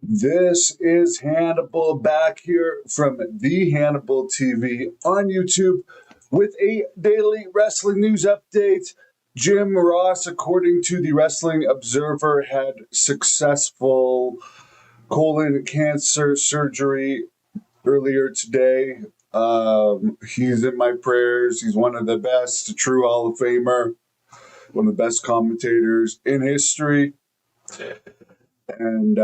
This is Hannibal back here from the Hannibal TV on YouTube with a daily wrestling news update. Jim Ross, according to the Wrestling Observer, had successful colon cancer surgery earlier today. He's in my prayers. He's one of the best, a true Hall of Famer, one of the best commentators in history. And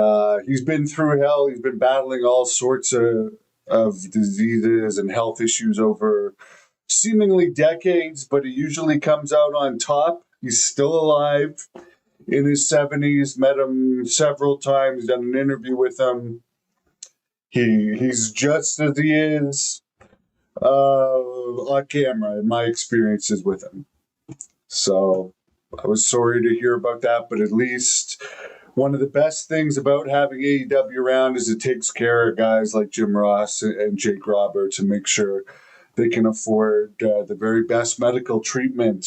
he's been through hell. He's been battling all sorts of diseases and health issues over seemingly decades, but he usually comes out on top. He's still alive in his 70s. Met him several times, done an interview with him. He's just as he is on camera, in my experiences with him. So I was sorry to hear about that, but at least one of the best things about having AEW around is it takes care of guys like Jim Ross and Jake Roberts to make sure they can afford the very best medical treatment,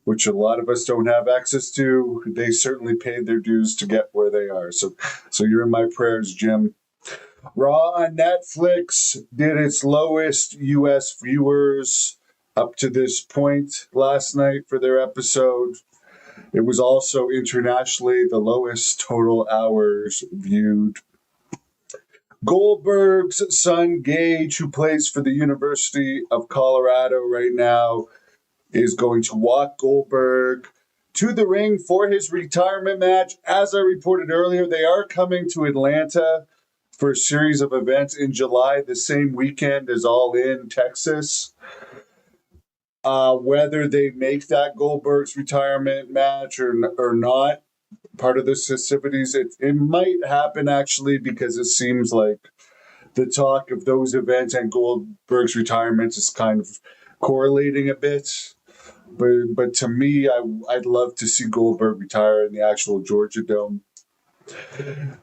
which a lot of us don't have access to. They certainly paid their dues to get where they are. So you're in my prayers, Jim. Raw on Netflix did its lowest U.S. viewers up to this point last night for their episode. It was also internationally the lowest total hours viewed. Goldberg's son, Gage, who plays for the University of Colorado right now, is going to walk Goldberg to the ring for his retirement match. As I reported earlier, they are coming to Atlanta for a series of events in July, the same weekend as All In, Texas. Whether they make that Goldberg's retirement match or not, part of the festivities, it might happen actually, because it seems like the talk of those events and Goldberg's retirement is kind of correlating a bit. But to me, I'd love to see Goldberg retire in the actual Georgia Dome.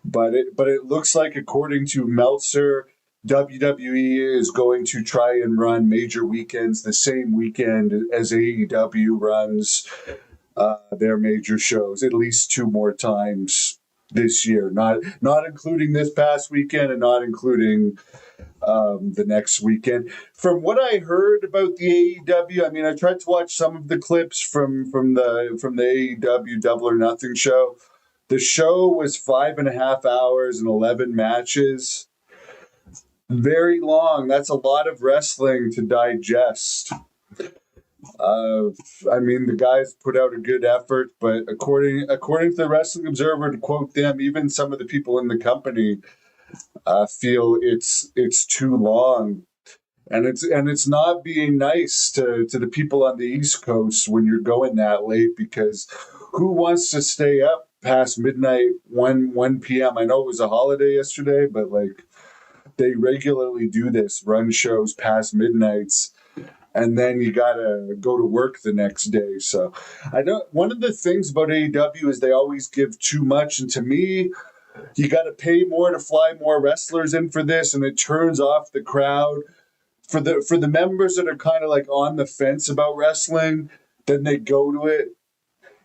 But it looks like, according to Meltzer, WWE is going to try and run major weekends the same weekend as AEW runs their major shows, at least 2 more times this year. Not including this past weekend and not including the next weekend. From what I heard about the AEW, I mean, I tried to watch some of the clips from the AEW Double or Nothing show. The show was 5.5 hours and 11 matches. Very long. That's a lot of wrestling to digest. I mean, the guys put out a good effort, but according to the Wrestling Observer, to quote them, even some of the people in the company feel it's too long, and it's not being nice to the people on the East Coast when you're going that late, because who wants to stay up past midnight, 1 p.m.? I know it was a holiday yesterday, but like, they regularly do this, run shows past midnights, and then you gotta go to work the next day. So one of the things about AEW is they always give too much, and to me, you gotta pay more to fly more wrestlers in for this, and it turns off the crowd. For the members that are kind of like on the fence about wrestling, then they go to it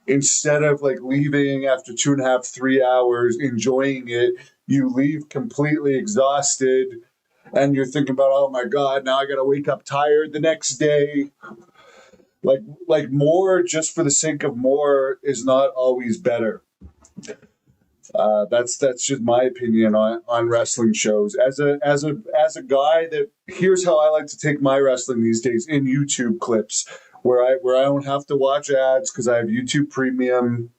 instead of like leaving after 2.5, 3 hours enjoying it. You leave completely exhausted, and you're thinking about, oh my God, now I got to wake up tired the next day. Like more just for the sake of more is not always better. That's just my opinion on wrestling shows. As a guy, that here's how I like to take my wrestling these days, in YouTube clips where I don't have to watch ads because I have YouTube Premium.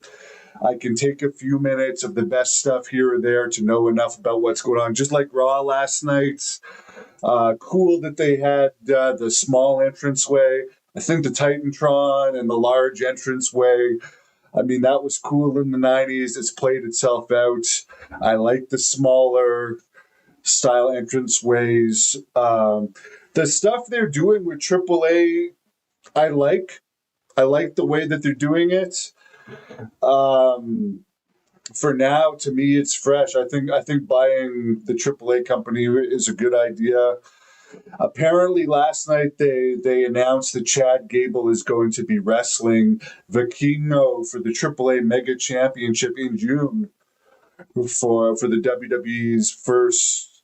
I can take a few minutes of the best stuff here or there to know enough about what's going on. Just like Raw last night. Cool that they had the small entranceway. I think the Titantron and the large entranceway. I mean, that was cool in the 90s. It's played itself out. I like the smaller style entranceways. The stuff they're doing with AAA, I like the way that they're doing it. For now, to me, it's fresh. I think buying the AAA company is a good idea. Apparently, last night they announced that Chad Gable is going to be wrestling Vikino for the AAA Mega Championship in June. for the WWE's first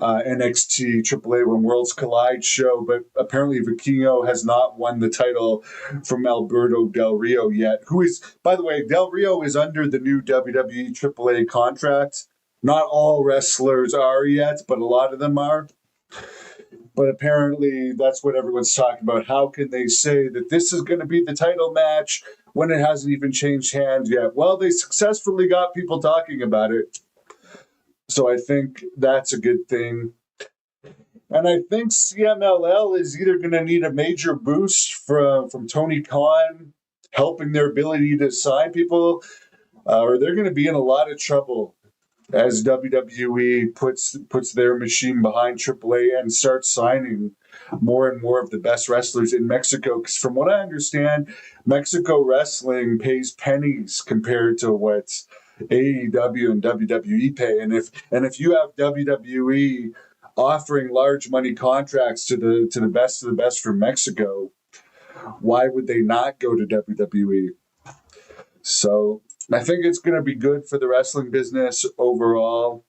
NXT AAA When Worlds Collide show, but apparently Vikingo has not won the title from Alberto Del Rio yet, who is, by the way, Del Rio is under the new WWE AAA contract. Not all wrestlers are yet, but a lot of them are. But apparently that's what everyone's talking about. How can they say that this is going to be the title match when it hasn't even changed hands yet? Well, they successfully got people talking about it. So I think that's a good thing. And I think CMLL is either going to need a major boost from Tony Khan helping their ability to sign people, or they're going to be in a lot of trouble as WWE puts their machine behind AAA and starts signing more and more of the best wrestlers in Mexico. Because from what I understand, Mexico wrestling pays pennies compared to what AEW and WWE pay. And if you have WWE offering large money contracts to the best of the best from Mexico, why would they not go to WWE? So I think it's going to be good for the wrestling business overall.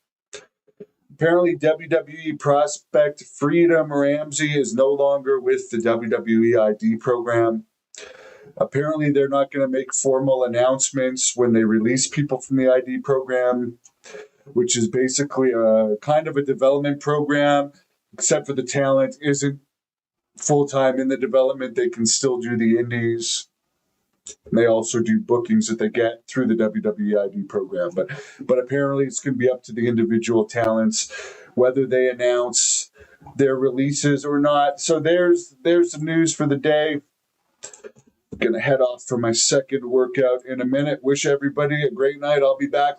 Apparently, WWE prospect Freedom Ramsey is no longer with the WWE ID program. Apparently, they're not going to make formal announcements when they release people from the ID program, which is basically a kind of a development program, except for the talent isn't full-time in the development. They can still do the indies. They also do bookings that they get through the WWE ID program. But apparently it's going to be up to the individual talents whether they announce their releases or not. So there's the news for the day. I'm going to head off for my second workout in a minute. Wish everybody a great night. I'll be back